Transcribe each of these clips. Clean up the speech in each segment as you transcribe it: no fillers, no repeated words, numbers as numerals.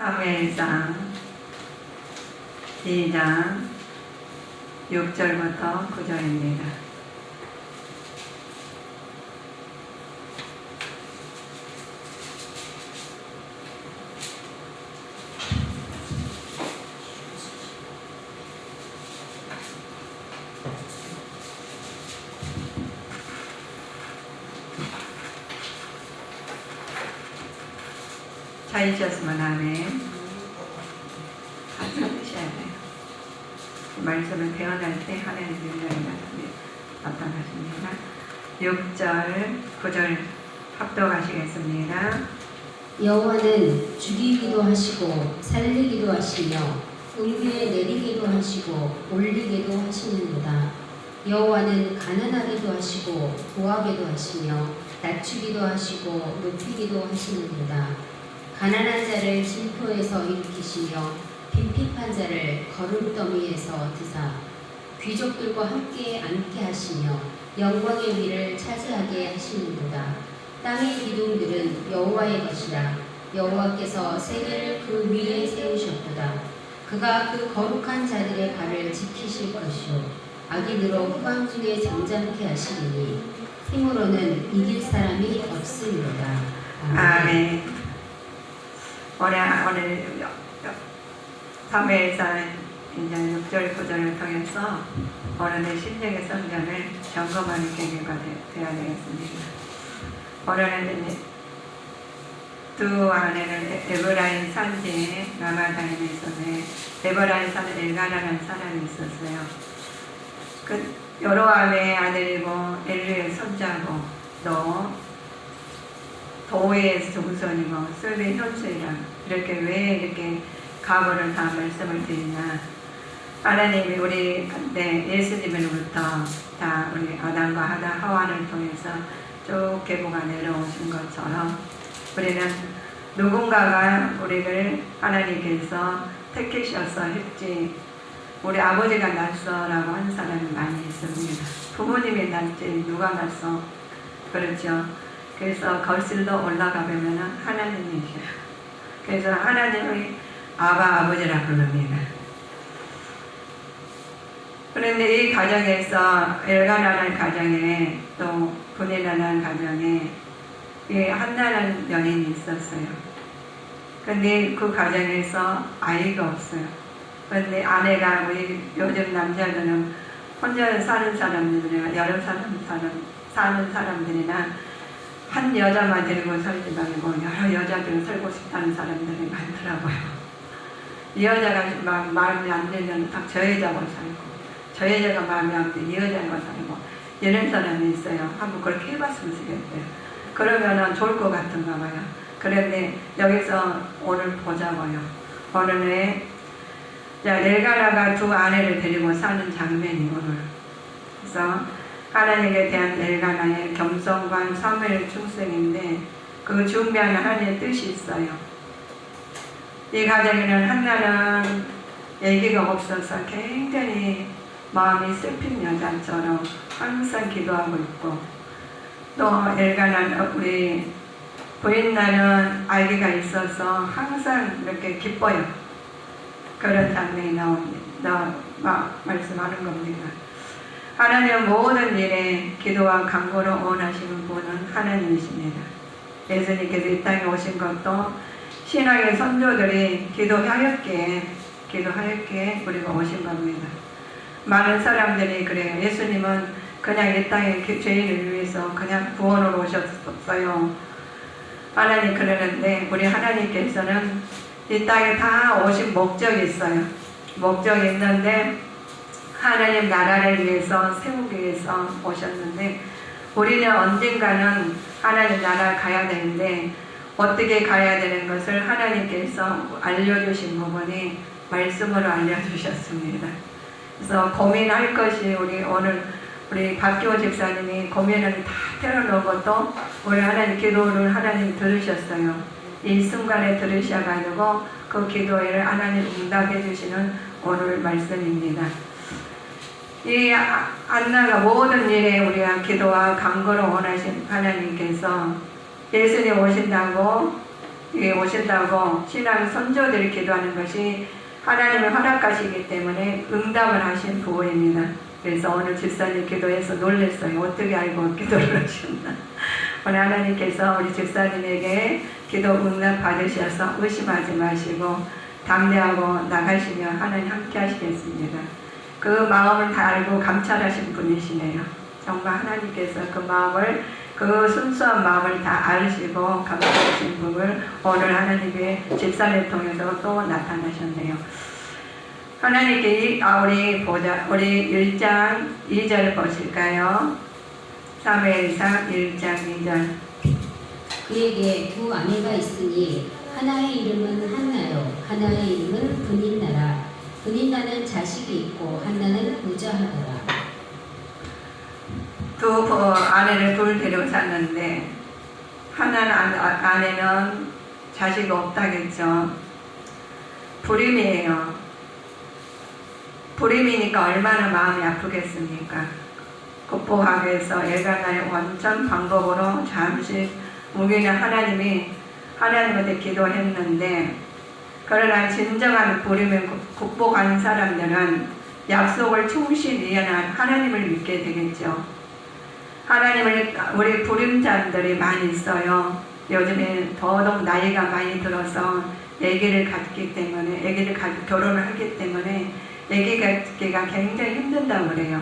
사무엘상 2장 6절부터 9절입니다. 찾으셨으면 아멘. 같이 드셔야 돼요. 말씀을 태어날 때 하나님의 은혜가 나타나십니다. 6절, 9절 합독하시겠습니다. 여호와는 죽이기도 하시고 살리기도 하시며 응교에 내리기도 하시고 올리기도 하시는도다. 여호와는 가난하게도 하시고 부하게도 하시며 낮추기도 하시고 높이기도 하시는도다. 가난한 자를 진토에서 일으키시며 빈핍한 자를 거름더미에서 드사 귀족들과 함께 앉게 하시며 영광의 위를 차지하게 하시는도다. 땅의 기둥들은 여호와의 것이라. 여호와께서 세계를 그 위에 세우셨도다. 그가 그 거룩한 자들의 발을 지키실 것이요 악인으로 후방 중에 잠잠케 하시리니 힘으로는 이길 사람이 없으리로다. 아멘. 오늘 사무엘상 2장 6절 9절을 통해서 오늘의 신약의 성경을 점검하는 계기가 되어야 되겠습니다. 오늘은 두 아내는 에브라임 산지에 남아다니면서 에브라임 산에 엘가나라는 사람이 있었어요. 그 여로함의 아들이고 엘루의 손자고 또 도의 종손이고 셀의 현수이라 이렇게 왜 이렇게 과거를 다 말씀을 드리냐. 하나님이 우리 예수님으로부터 다 우리 아담과 하와를 통해서 쭉 계보가 내려오신 것처럼 우리는 누군가가 우리를 하나님께서 택하셔서 했지 우리 아버지가 낳았어라고 하는 사람이 많이 있습니다. 부모님이 낳았지 누가 낳았어. 그렇죠. 그래서 거실로 올라가 보면 하나님이셔요. 그래서 하나님의 아버지라 부릅니다. 그런데 이 가정에서 엘가나라는 가정에 또 분이라는 가정에 한나라는 연인이 있었어요. 그런데 그 가정에서 아이가 없어요. 그런데 아내가 우리 요즘 남자들은 혼자 사는 사람들이나 여러 사는 사람들이나 한 여자만 데리고 살지 말고 여러 여자들 살고 싶다는 사람들이 많더라고요. 이 여자가 막 마음에 안 들면 딱 저 여자하고 살고 저 여자가 마음에 안 들면 이 여자하고 살고 이런 사람이 있어요. 한번 그렇게 해봤으면 좋겠어요. 그러면은 좋을 것 같은가 봐요. 그런데 여기서 오늘 보자고요. 오늘에 엘가나가 두 아내를 데리고 사는 장면이 오늘. 그래서 하나님에 대한 엘가나의 겸손과 사무엘 충성인데 그 준비하는 하나님의 뜻이 있어요. 이 가정에는 한나는 애기가 없어서 굉장히 마음이 슬픈 여자처럼 항상 기도하고 있고 또 엘가나는 우리 부인나는 아기가 있어서 항상 이렇게 기뻐요. 그런 장면이 말씀하는 겁니다. 하나님은 모든 일에 기도와 간구를 원하시는 분은 하나님이십니다. 예수님께서 이 땅에 오신 것도 신앙의 선조들이 기도하였기에 우리가 오신 겁니다. 많은 사람들이 그래요. 예수님은 그냥 이 땅에 죄인을 위해서 그냥 구원으로 오셨어요. 하나님 그러는데 우리 하나님께서는 이 땅에 다 오신 목적이 있어요. 목적이 있는데 하나님 나라를 위해서 세우기 위해서 오셨는데 우리는 언젠가는 하나님 나라 가야 되는데 어떻게 가야 되는 것을 하나님께서 알려주신 부분이 말씀으로 알려주셨습니다. 그래서 고민할 것이 우리 박기호 집사님이 고민을 다 털어놓은 것도 우리 하나님 기도를 하나님 들으셨어요. 이 순간에 들으셔가지고 그 기도를 하나님 응답해 주시는 오늘 말씀입니다. 이 안나가 모든 일에 우리가 기도와 간구를 원하신 하나님께서 예수님 오신다고 오신다고 신앙 선조들이 기도하는 것이 하나님이 허락하시기 때문에 응답을 하신 부호입니다. 그래서 오늘 집사님 기도해서 놀랐어요. 어떻게 알고 기도를 하셨나. 오늘 하나님께서 우리 집사님에게 기도 응답 받으셔서 의심하지 마시고 담대하고 나가시면 하나님 함께 하시겠습니다. 그 마음을 다 알고 감찰하신 분이시네요. 정말 하나님께서 그 마음을, 그 순수한 마음을 다 알으시고 감찰하신 분을 오늘 하나님의 집사를 통해서 또 나타나셨네요. 하나님께 우리 1장 2절 보실까요? 사무엘상 1장 2절. 그에게 두 아내가 있으니 하나의 이름은 한나요 하나의 이름은 분인나라. 분인나는 자식이 있고 한나는 부자하더라. 두 아내를 둘 데리고 샀는데 하나는 아내는 자식이 없다겠죠. 불임이에요. 불임이니까 얼마나 마음이 아프겠습니까? 극복하기 위해서 엘가나의 원천 방법으로 잠시 우기는 하나님한테 기도했는데, 그러나 진정한 불임을 극복하는 사람들은 약속을 충실히 이행한 하나님을 믿게 되겠죠. 우리 불임자들이 많이 있어요. 요즘에 더더욱 나이가 많이 들어서 아기를 갖기 때문에, 결혼을 하기 때문에 아기 갖기가 굉장히 힘든다고 그래요.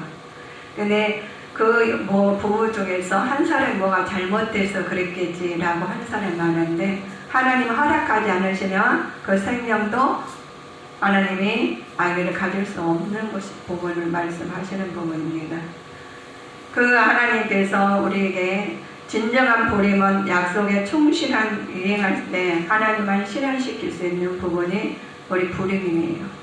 근데 부부 중에서 한 사람이 뭐가 잘못돼서 그랬겠지라고 하는 사람이 많은데, 하나님 허락하지 않으시면 그 생명도 하나님이 아기를 가질 수 없는 부분을 말씀하시는 부분입니다. 그 하나님께서 우리에게 진정한 불임은 약속에 충실한 이행할 때 하나님만 실현시킬 수 있는 부분이 우리 불임이에요.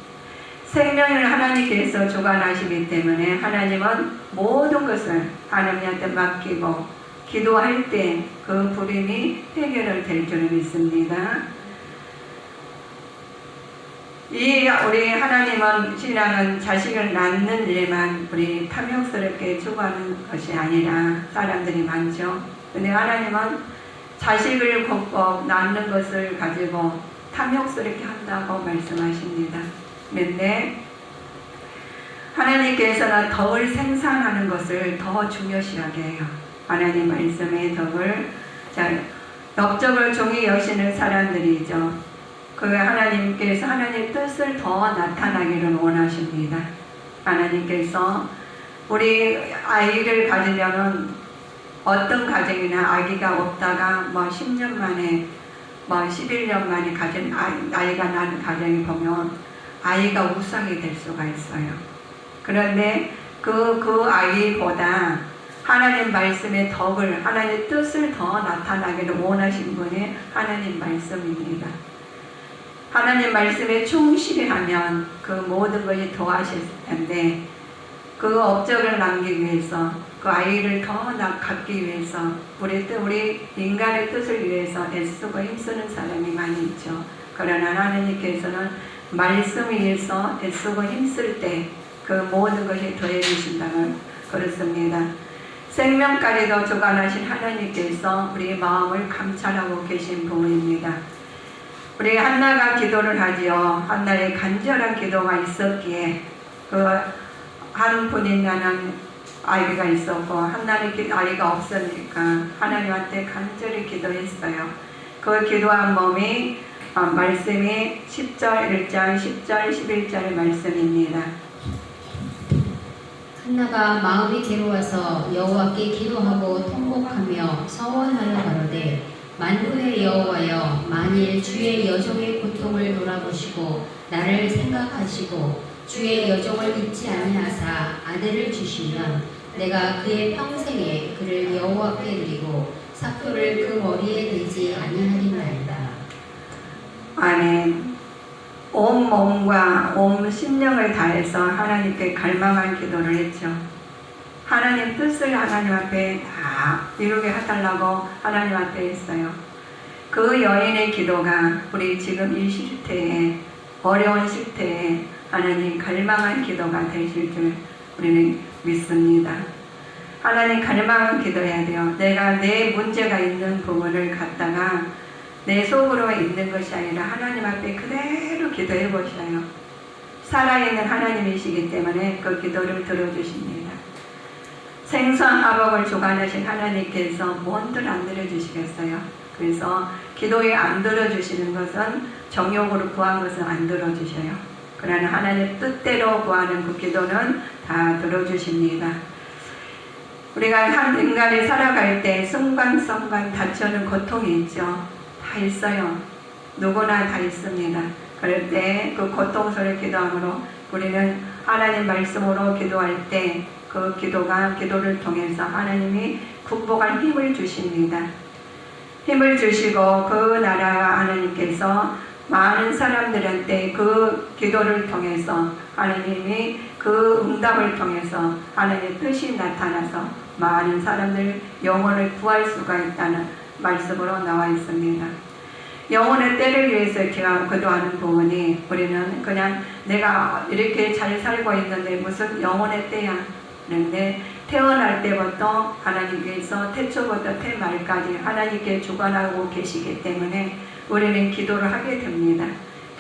생명을 하나님께서 주관하시기 때문에 하나님은 모든 것을 하나님한테 맡기고 기도할 때 그 불임이 해결될 줄 믿습니다. 우리 하나님은 신앙은 자식을 낳는 일만 우리 탐욕스럽게 추구하는 것이 아니라 사람들이 많죠. 근데 하나님은 자식을 낳는 것을 가지고 탐욕스럽게 한다고 말씀하십니다. 그런데 하나님께서는 덕을 생산하는 것을 더 중요시하게 해요. 하나님 말씀의 덕을, 역적을 종이 여시는 사람들이죠. 하나님께서 하나님의 뜻을 더 나타나기를 원하십니다. 하나님께서 우리 아이를 가지려는 어떤 가정이나 아기가 없다가 10년 만에 11년 만에 가진 아이가 난 가정이 보면 아이가 우상이 될 수가 있어요. 그런데 그 아이보다 하나님 말씀의 덕을, 하나님의 뜻을 더 나타나기를 원하신 분이 하나님 말씀입니다. 하나님 말씀에 충실히 하면 그 모든 것이 더하실 텐데, 그 업적을 남기기 위해서, 그 아이를 더 갖기 위해서, 우리 인간의 뜻을 위해서 애쓰고 힘쓰는 사람이 많이 있죠. 그러나 하나님께서는 말씀 위해서 애쓰고 힘쓸 때 그 모든 것이 더해 주신다는 그렇습니다. 생명까지도 주관하신 하나님께서 우리 마음을 감찰하고 계신 부분입니다. 우리 한나가 기도를 하지요. 한나의 간절한 기도가 있었기에 한 분인나는 아이가 있었고 한나는 아이가 없으니까 하나님한테 간절히 기도했어요. 그 기도한 몸이 말씀이 1장 10절 11절의 말씀입니다. 한나가 마음이 괴로워서 여호와께 기도하고 통곡하며 서원하여 가로되, 만군의 여호와여, 만일 주의 여종의 고통을 돌아보시고 나를 생각하시고 주의 여종을 잊지 아니하사 아들을 주시면 내가 그의 평생에 그를 여호와께 드리고 삭도를 그 머리에 대지 아니하리나이다. 아멘. 온 몸과 온 심령을 다해서 하나님께 갈망한 기도를 했죠. 하나님 뜻을 하나님 앞에 다 이루게 해달라고 하나님 앞에 했어요. 그 여인의 기도가 우리 지금 이 시대에, 어려운 시대에 하나님 갈망한 기도가 되실 줄 우리는 믿습니다. 하나님 갈망한 기도해야 돼요. 내가 내 문제가 있는 부분을 갖다가 내 속으로만 있는 것이 아니라 하나님 앞에 그대로 기도해 보셔요. 살아있는 하나님이시기 때문에 그 기도를 들어주십니다. 생선 화복을 주관하신 하나님께서 뭔들 안 들어주시겠어요? 그래서 기도에 안 들어주시는 것은 정욕으로 구한 것은 안 들어주셔요. 그러나 하나님 뜻대로 구하는 그 기도는 다 들어주십니다. 우리가 한 인간이 살아갈 때 순간순간 닥쳐오는 고통이 있죠. 다 있어요. 누구나 다 있습니다. 그럴 때 그 고통스러운 기도함으로 우리는 하나님 말씀으로 기도할 때 그 기도를 통해서 하나님이 극복할 힘을 주십니다. 힘을 주시고 그 나라 하나님께서 많은 사람들한테 그 기도를 통해서 하나님이 그 응답을 통해서 하나님의 뜻이 나타나서 많은 사람들 영혼을 구할 수가 있다는 말씀으로 나와 있습니다. 영혼의 때를 위해서 기도하는 부분이 우리는 그냥 내가 이렇게 잘 살고 있는데 무슨 영혼의 때야. 그런데 태어날 때부터 하나님께서 태초부터 태말까지 하나님께 주관하고 계시기 때문에 우리는 기도를 하게 됩니다.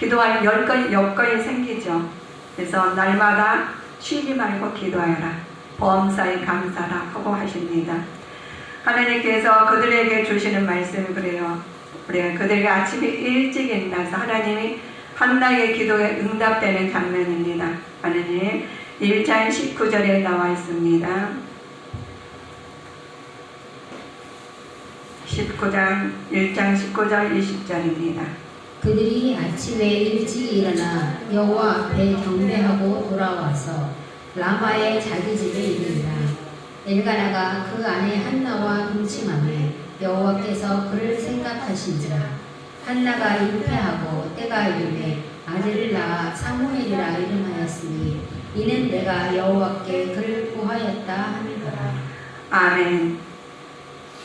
기도할 여건이 생기죠. 그래서 날마다 쉬지 말고 기도하라. 범사에 감사라 하고 하십니다. 하나님께서 그들에게 주시는 말씀이 그래요. 그들에게 아침에 일찍 일어나서 하나님이 한나의 기도에 응답되는 장면입니다. 하나님 1장 19절에 나와 있습니다. 1장 19절 20절입니다. 그들이 아침에 일찍 일어나 여호와 앞에 경배하고 돌아와서 라마의 자기 집에 이른다. 엘가나가 그 아내 한나와 동침하며 여호와께서 그를 생각하신지라. 한나가 잉태하고 때가 이르매 아들을 낳아 사무엘이라 이름하였으니 이는 내가 여호와께 그를 구하였다 하니라. 아멘.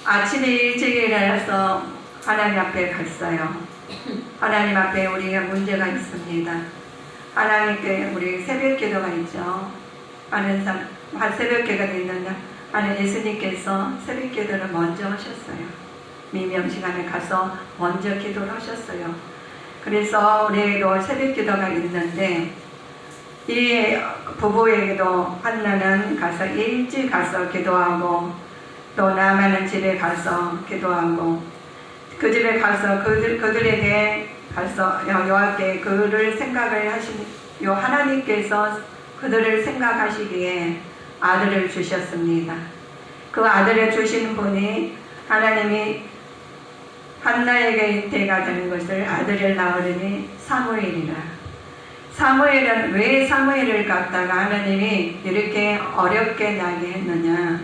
아침에 일찍 일어나서 하나님 앞에 갔어요. 하나님 앞에 우리가 문제가 있습니다. 하나님께 우리 새벽 기도가 있죠. 새벽 기도가 있는데 예수님께서 새벽 기도를 먼저 하셨어요. 미명 시간에 가서 먼저 기도를 하셨어요. 그래서 우리도 새벽 기도가 있는데 이 부부에게도 한나는 가서 일찍 가서 기도하고 또 나만은 집에 가서 기도하고 그 집에 가서 그들에게 가서 여호와께 그를 생각을 하신 하나님께서 그들을 생각하시기에 아들을 주셨습니다. 그 아들을 주신 분이 하나님이 한나에게 잉태가 되는 것을 아들을 낳으리니 사무엘이라. 사무엘은 왜 사무엘을 갖다가 하나님이 이렇게 어렵게 나게 했느냐.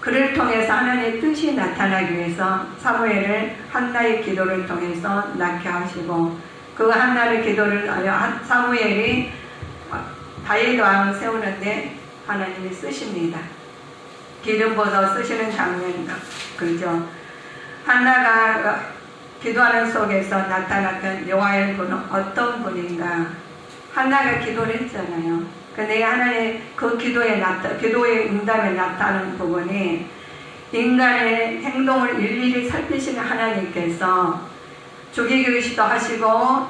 그를 통해서 하나님의 뜻이 나타나기 위해서 사무엘을 한나의 기도를 통해서 낳게 하시고 그 한나의 기도를 사무엘이 다윗 왕을 세우는데 하나님이 쓰십니다. 기름 부어서 쓰시는 장면이다. 그죠? 한나가 기도하는 속에서 나타났던 여호와의 분은 어떤 분인가? 한나가 기도를 했잖아요. 근데 하나님 그 기도의 응답에 나타나는 부분이 인간의 행동을 일일이 살피시는 하나님께서 죽이기도 하시고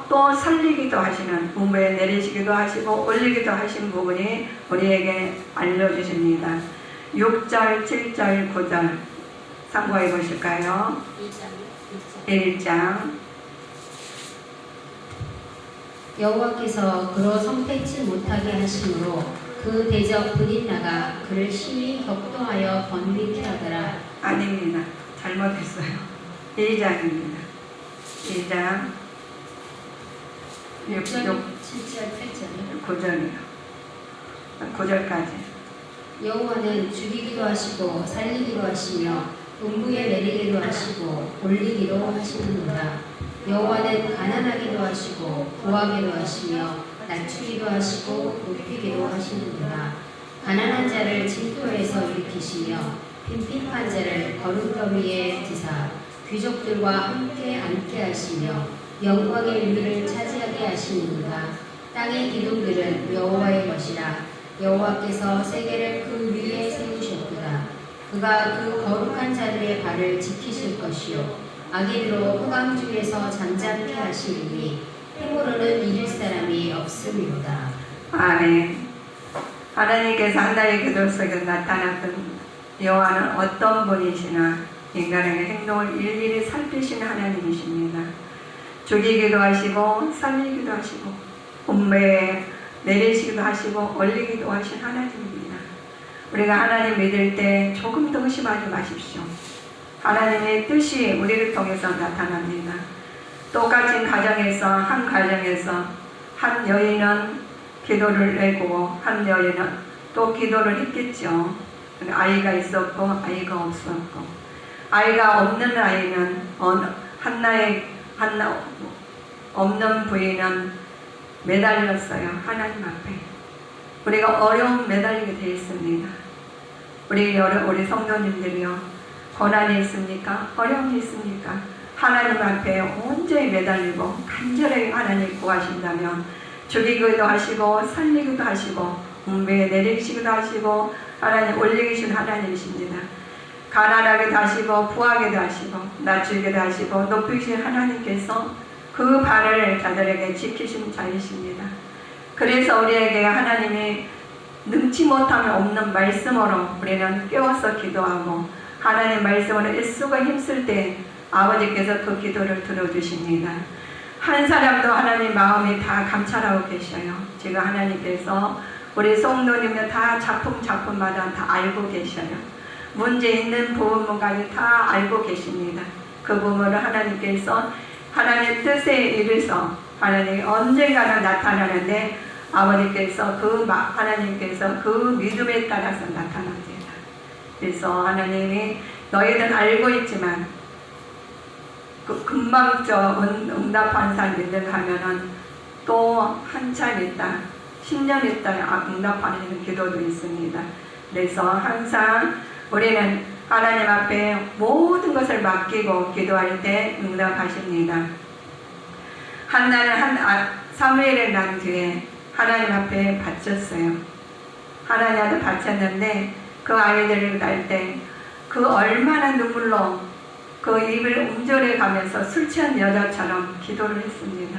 또 살리기도 하시는 우물에 내리시기도 하시고 올리기도 하시는 부분이 우리에게 알려주십니다. 6절, 7절, 9절 참고해 보실까요? 1장 여호와께서 그로 성패치 못하게 하심으로 그 대적 브릿나가 그를 심히 격동하여 번비케 하더라. 아닙니다. 잘못했어요. 2장입니다. 2장 6절, 7절, 8절이요. 9절이요. 9절까지. 여호와는 죽이기도 하시고 살리기도 하시며 음부에 내리기도 하시고 올리기도 하시는도다. 여호와는 가난하기도 하시고 부하기도 하시며 낮추기도 하시고 높이기도 하시는도다. 가난한 자를 진토에서 일으키시며 빈핍한 자를 거룩더미에 드사 귀족들과 함께 앉게 하시며 영광의 위를 차지하게 하시는도다. 땅의 기둥들은 여호와의 것이라. 여호와께서 세계를 그 위에 세우셨도다. 그가 그 거룩한 자들의 발을 지키실 것이요 악인으로 흑암 중에서 잠잠케 하시리니 행으로는 이길 사람이 없음이로다. 아멘. 하나님께서 한나의 기도 속에 나타났던 여호와는 어떤 분이시나 인간의 행동을 일일이 살피시는 하나님이십니다. 죽이기도 하시고 살리기도 하시고 운명에 내리시기도 하시고 올리기도 하신 하나님입니다. 우리가 하나님 믿을 때 조금 더 의심하지 마십시오. 하나님의 뜻이 우리를 통해서 나타납니다. 똑같은 가정에서 한 여인은 기도를 내고 한 여인은 또 기도를 했겠죠. 아이가 있었고 아이가 없었고, 아이가 없는 아이는 한나 없는 부인은 매달렸어요. 하나님 앞에. 우리가 어려움 매달리게 되어 있습니다. 우리 성도님들이요, 고난이 있습니까? 어려움이 있습니까? 하나님 앞에 온전히 매달리고 간절히 하나님 구하신다면 죽이기도 하시고 살리기도 하시고 운명에 내리시기도 하시고 하나님 올리기신 하나님이십니다. 가난하게도 하시고 부하게도 하시고 낮추기도 하시고 높이신 하나님께서 그 발을 자들에게 지키신 자이십니다. 그래서 우리에게 하나님이 능치 못함이 없는 말씀으로 우리는 깨워서 기도하고 하나님 말씀으로 애쓰고 힘쓸 때 아버지께서 그 기도를 들어주십니다. 한 사람도 하나님 마음이 다 감찰하고 계셔요. 지금 하나님께서 우리 성도님들 다 작품마다 다 알고 계셔요. 문제 있는 부분까지 다 알고 계십니다. 그 부분을 하나님께서 하나님의 뜻에 이르서 하나님이 언젠가는 나타나는데 아버지께서 하나님께서 그 믿음에 따라서 나타납니다. 그래서 하나님이 너희들 알고 있지만 금방 응답한 사람 믿으면은 또 한참 있다, 10년 있다 응답하는 기도도 있습니다. 그래서 항상 우리는 하나님 앞에 모든 것을 맡기고 기도할 때 응답하십니다. 한나는 사무엘을 낳은 뒤에 하나님 앞에 바쳤어요. 하나님한테 바쳤는데 그 아이들을 낳을 때 그 얼마나 눈물로 그 입을 움절해 가면서 술 취한 여자처럼 기도를 했습니다.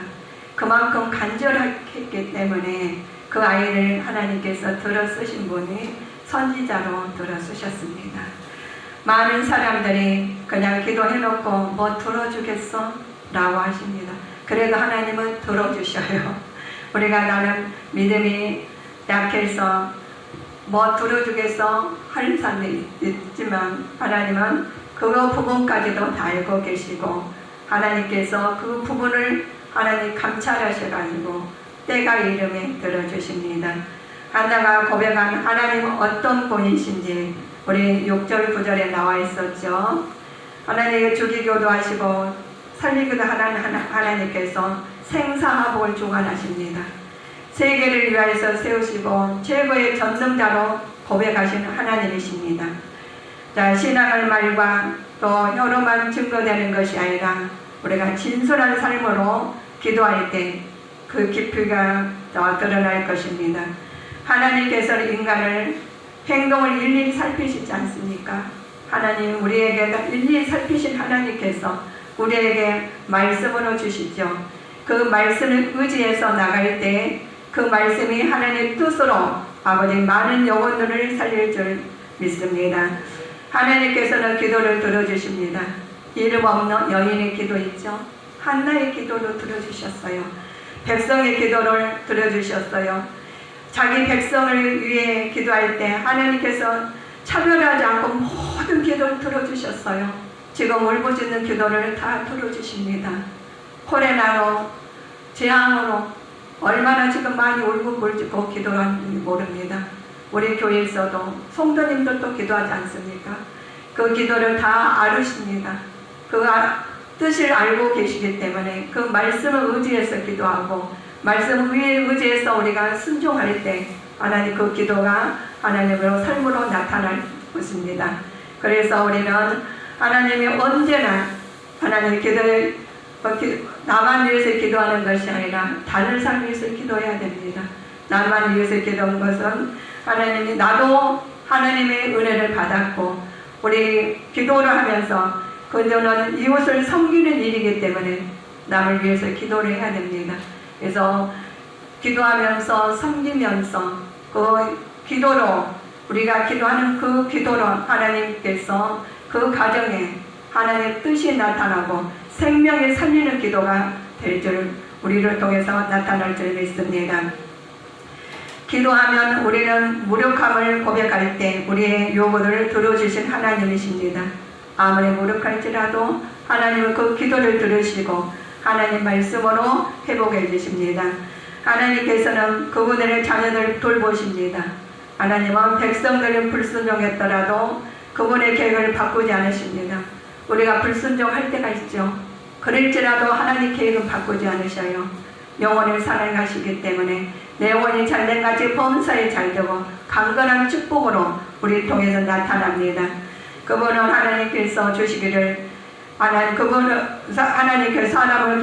그만큼 간절했기 때문에 그 아이를 하나님께서 들어 쓰신 분이 선지자로 들어 쓰셨습니다. 많은 사람들이 그냥 기도해놓고 뭐 들어주겠어? 라고 하십니다. 그래도 하나님은 들어주셔요. 우리가 나는 믿음이 약해서 뭐 들어주겠어? 하는 사람이 있지만 하나님은 그 부분까지도 다 알고 계시고 하나님께서 그 부분을 하나님 감찰하셔가지고 때가 이름에 들어주십니다. 한나가 고백한 하나님은 어떤 분이신지 우리 6절 9절에 나와 있었죠. 하나님이 죽이기도 하시고 살리기도 하는 하나님께서 생사화복을 주관하십니다. 세계를 위하여서 세우시고 최고의 전능자로 고백하시는 하나님이십니다. 자, 신앙의 말과 또 혀로만 증거되는 것이 아니라 우리가 진솔한 삶으로 기도할 때 그 깊이가 더 드러날 것입니다. 하나님께서는 인간을 행동을 일일이 살피시지 않습니까? 하나님 우리에게 일일이 살피신 하나님께서 우리에게 말씀으로 주시죠. 그 말씀을 의지해서 나갈 때 그 말씀이 하나님의 뜻으로 아버지 많은 영혼들을 살릴 줄 믿습니다. 하나님께서는 기도를 들어주십니다. 이름 없는 여인의 기도 있죠. 한나의 기도를 들어주셨어요. 백성의 기도를 들어주셨어요. 자기 백성을 위해 기도할 때 하나님께서 차별하지 않고 모든 기도를 들어주셨어요. 지금 울부짖는 기도를 다 들어주십니다. 코레나로 재앙으로 얼마나 지금 많이 울고불짖고 기도하는지 모릅니다. 우리 교회에서도 성도님들도 기도하지 않습니까? 그 기도를 다 알으십니다. 그 뜻을 알고 계시기 때문에 그 말씀을 의지해서 기도하고 말씀을 의지해서 우리가 순종할 때 하나님 그 기도가 하나님으로 삶으로 나타날 것입니다. 그래서 우리는 하나님이 언제나 하나님의 기도를 나만 위해서 기도하는 것이 아니라 다른 사람 위해서 기도해야 됩니다. 나만 위해서 기도한 것은 하나님이 나도 하나님의 은혜를 받았고 우리 기도를 하면서 기도는 이웃을 섬기는 일이기 때문에 남을 위해서 기도를 해야 됩니다. 그래서 기도하면서 섬기면서 그 기도로 우리가 기도하는 그 기도로 하나님께서 그 가정에 하나님의 뜻이 나타나고 생명이 살리는 기도가 될 줄 우리를 통해서 나타날 줄 믿습니다. 기도하면 우리는 무력함을 고백할 때 우리의 요구를 들어주신 하나님이십니다. 아무리 무력할지라도 하나님은 그 기도를 들으시고 하나님 말씀으로 회복해 주십니다. 하나님께서는 그분들의 자녀들을 돌보십니다. 하나님은 백성들이 불순종했더라도 그분의 계획을 바꾸지 않으십니다. 우리가 불순종할 때가 있죠. 그럴지라도 하나님 계획은 바꾸지 않으셔요. 영혼을 사랑하시기 때문에 내 영혼이 잘된같이 범사에 잘되고 강건한 축복으로 우리 통해서 나타납니다. 그분은 하나님께서 주시기를 하나님께서 사람을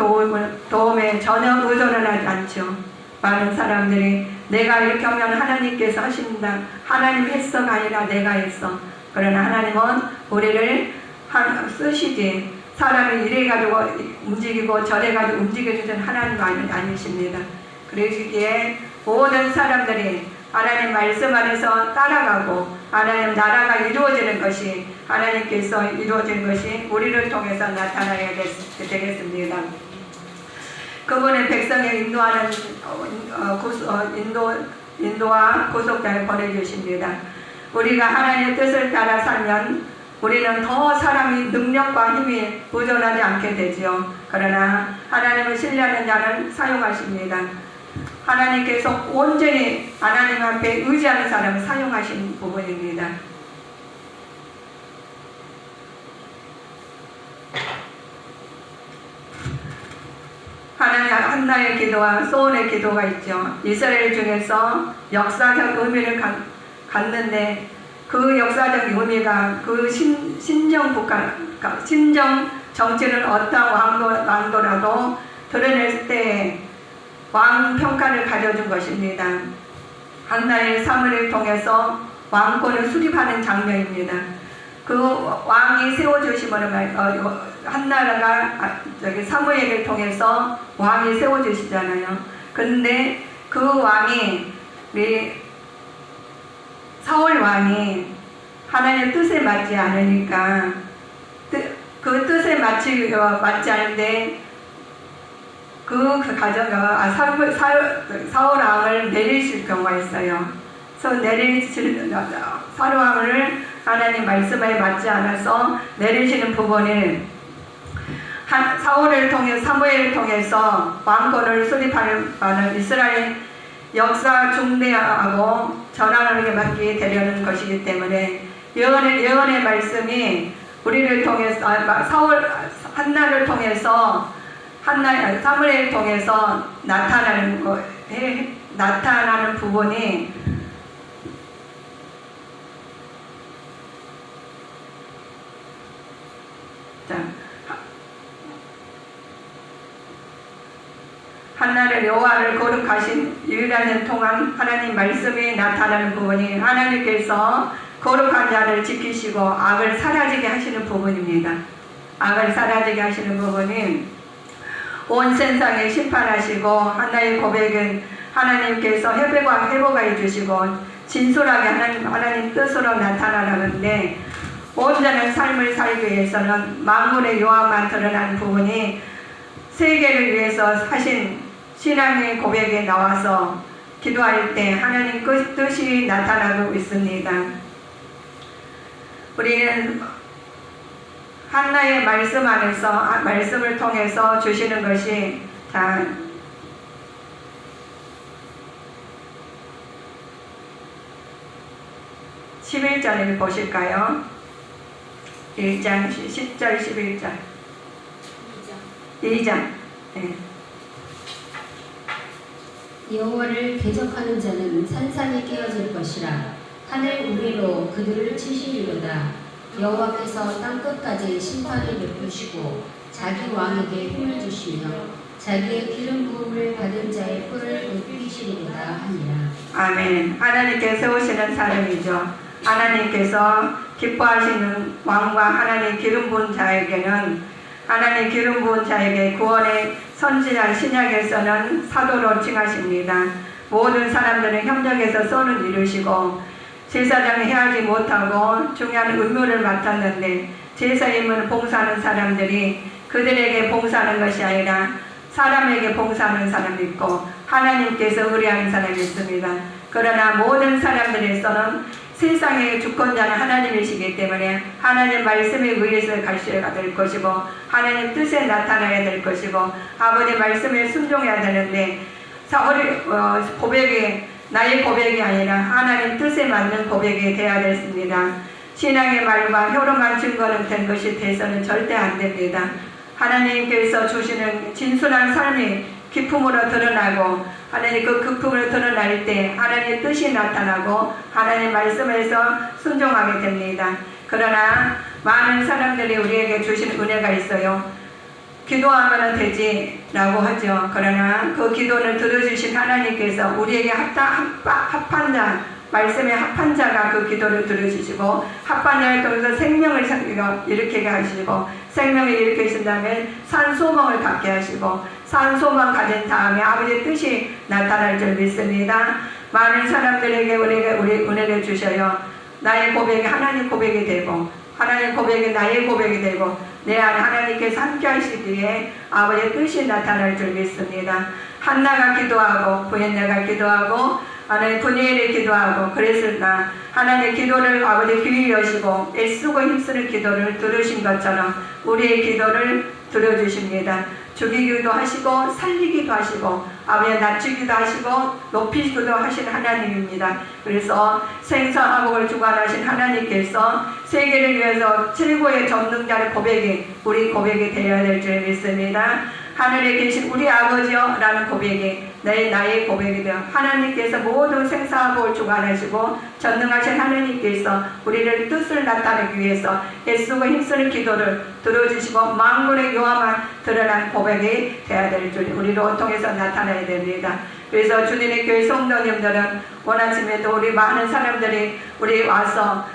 도움에 전혀 의존을 하지 않죠. 많은 사람들이 내가 이렇게 하면 하나님께서 하신다. 하나님 했어가 아니라 내가 했어. 그러나 하나님은 우리를 쓰시지 사람이 이래가지고 움직이고 저래가지고 움직여주는 하나님 아니십니다. 그러시기에 모든 사람들이 하나님 말씀 안에서 따라가고 하나님 나라가 이루어지는 것이 하나님께서 이루어지는 것이 우리를 통해서 나타나야 되겠습니다. 그분의 백성에 인도하는 인도와 구속자를 보내주십니다. 우리가 하나님의 뜻을 따라 살면 우리는 더 사람이 능력과 힘이 부족하지 않게 되지요. 그러나 하나님을 신뢰하는 자는 사용하십니다. 하나님께서 온전히 하나님 앞에 의지하는 사람을 사용하신 부분입니다. 하나님 한나의 기도와 소원의 기도가 있죠. 이스라엘 중에서 역사적 의미를 갖는데 그 역사적 의미가 그 신정 정치를 어떠한 왕도라도 드러낼 때 왕 평가를 가져준 것입니다. 한나의 사무엘을 통해서 왕권을 수립하는 장면입니다. 그 왕이 세워주심으로 한나라가 사무엘을 통해서 왕이 세워주시잖아요. 근데 그 왕이 사울 왕이 하나님의 뜻에 맞지 않으니까 그 뜻에 맞지 않은데 그 가정가 사울 왕을 내리실 경우가 있어요. 그래서 내리실 사울 왕을 하나님 말씀에 맞지 않아서 내리시는 부분을 사무엘을 통해서 왕권을 수립하는 이스라엘 역사 중대하고 전환하게 맡기게 되려는 것이기 때문에 예언의 말씀이 우리를 통해서 한나를 통해서 사무엘을 통해서 나타나는 부분이 한나를 여호와를 거룩하신 유일한 통한 하나님 말씀이 나타나는 부분이 하나님께서 거룩한 자를 지키시고 악을 사라지게 하시는 부분입니다. 악을 사라지게 하시는 부분이 온 세상에 심판하시고 한나의 고백은 하나님께서 회복해 주시고 진솔하게 하나님 뜻으로 나타나는데 온전한 삶을 살기 위해서는 만군의 여호와만 드러나는 부분이 세계를 위해서 하신 신앙의 고백에 나와서 기도할 때 하나님 그 뜻이 나타나고 있습니다. 우리는 한나의 말씀 안에서 말씀을 통해서 주시는 것이 11절을 보실까요? 1장 10절 11절 2장 네. 여호와를 대적하는 자는 산산이 깨어질 것이라. 하늘 우리로 그들을 치시리로다. 여호와께서 땅끝까지 심판을 베푸시고 자기 왕에게 힘을 주시며 자기의 기름 부음을 받은 자의 뿔을 높이시리로다 하니라. 아멘. 하나님께 세우시는 사람이죠. 하나님께서 기뻐하시는 왕과 하나님 기름 부은 자에게는 하나님 기름 부은 자에게 구원의 선지자 신약에서는 사도로 칭하십니다. 모든 사람들은 협력해서 선을 이루시고 제사장을 해하지 못하고 중요한 의무를 맡았는데 제사임을 봉사하는 사람들이 그들에게 봉사하는 것이 아니라 사람에게 봉사하는 사람이 있고 하나님께서 의뢰하는 사람이 있습니다. 그러나 모든 사람들에서는 세상의 주권자는 하나님이시기 때문에 하나님 말씀에 의해서 가셔야 될 것이고 하나님 뜻에 나타나야 될 것이고 아버지 말씀에 순종해야 되는데 고백이 나의 고백이 아니라 하나님 뜻에 맞는 고백이 되어야 됐습니다. 신앙의 말과 혀로만 증거는 된 것이 돼서는 절대 안 됩니다. 하나님께서 주시는 진솔한 삶이 기품으로 드러나고 하나님 그 기품으로 드러날 때 하나님의 뜻이 나타나고 하나님 말씀에서 순종하게 됩니다. 그러나 많은 사람들이 우리에게 주신 은혜가 있어요. 기도하면 되지라고 하죠. 그러나 그 기도를 들어주신 하나님께서 우리에게 합한 자, 말씀에 합한 자가 그 기도를 들어주시고 합한 자를 통해서 생명을 일으키게 하시고 생명을 일으키신 다음에 산소망을 갖게 하시고 산소망 가진 다음에 아버지의 뜻이 나타날 줄 믿습니다. 많은 사람들에게 우리 은혜를 주셔요. 나의 고백이 하나님 고백이 되고 하나님 고백이 나의 고백이 되고 내 안에 하나님께서 함께 하시기에 아버지의 뜻이 나타날 줄 믿습니다. 한나가 기도하고 부엘나가 기도하고 하나님 분이엘이 기도하고 그랬으나 하나님의 기도를 아버지 귀히 여시고 애쓰고 힘쓰는 기도를 들으신 것처럼 우리의 기도를 들어주십니다. 죽이기도 하시고 살리기도 하시고 아버지 낮추기도 하시고 높이기도 하신 하나님입니다. 그래서 생사화복을 주관하신 하나님께서 세계를 위해서 최고의 전능자의 고백이 우리 고백이 되어야 될 줄 믿습니다. 하늘에 계신 우리 아버지여 라는 고백이 나의 고백이 되어 하나님께서 모든 생사화복을 주관하시고 전능하신 하나님께서 우리를 뜻을 나타내기 위해서 애쓰고 힘쓰는 기도를 들어주시고 만군의 요함만 드러난 고백이 되어야 될 줄 우리로 통해서 나타나야 됩니다. 그래서 주님의 교회 성도님들은 원하심에도 우리 많은 사람들이 우리 와서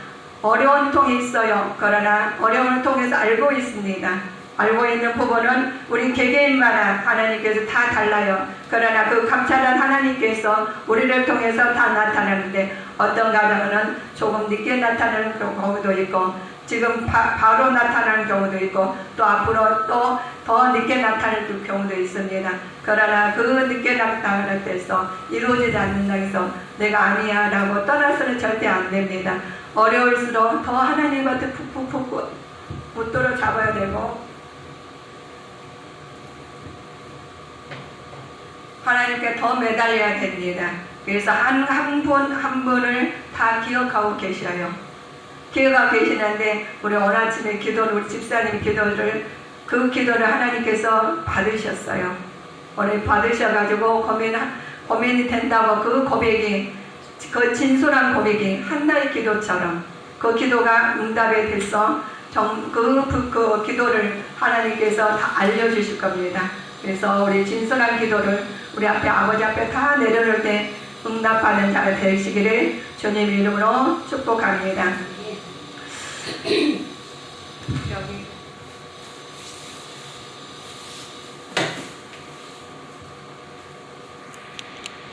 어려운 통이 있어요. 그러나 어려움을 통해서 알고 있습니다. 알고 있는 부분은 우리 개개인마다 하나님께서 다 달라요. 그러나 그 감찰한 하나님께서 우리를 통해서 다 나타나는데 어떤 가정은 조금 늦게 나타나는 경우도 있고 지금 바로 나타나는 경우도 있고 또 앞으로 또 더 늦게 나타날 경우도 있습니다. 그러나 그 늦게 나타날 때서 이루어지지 않는다 해서 내가 아니야 라고 떠나서는 절대 안 됩니다. 어려울수록 더 하나님한테 푹푹 붙들어 잡아야 되고 하나님께 더 매달려야 됩니다. 그래서 한 분을 다 기억하고 계셔요. 기억하고 계시는데 우리 오늘 아침에 기도를 우리 집사님 기도를 그 기도를 하나님께서 받으셨어요. 오늘 받으셔가지고 고민이 된다고 그 고백이 그 진솔한 고백이 한나의 기도처럼 그 기도가 응답이 돼서 그 기도를 하나님께서 다 알려주실 겁니다. 그래서 우리 진솔한 기도를 우리 앞에 아버지 앞에 다 내려놓을 때 응답받는 자가 되시기를 주님 이름으로 축복합니다. 여기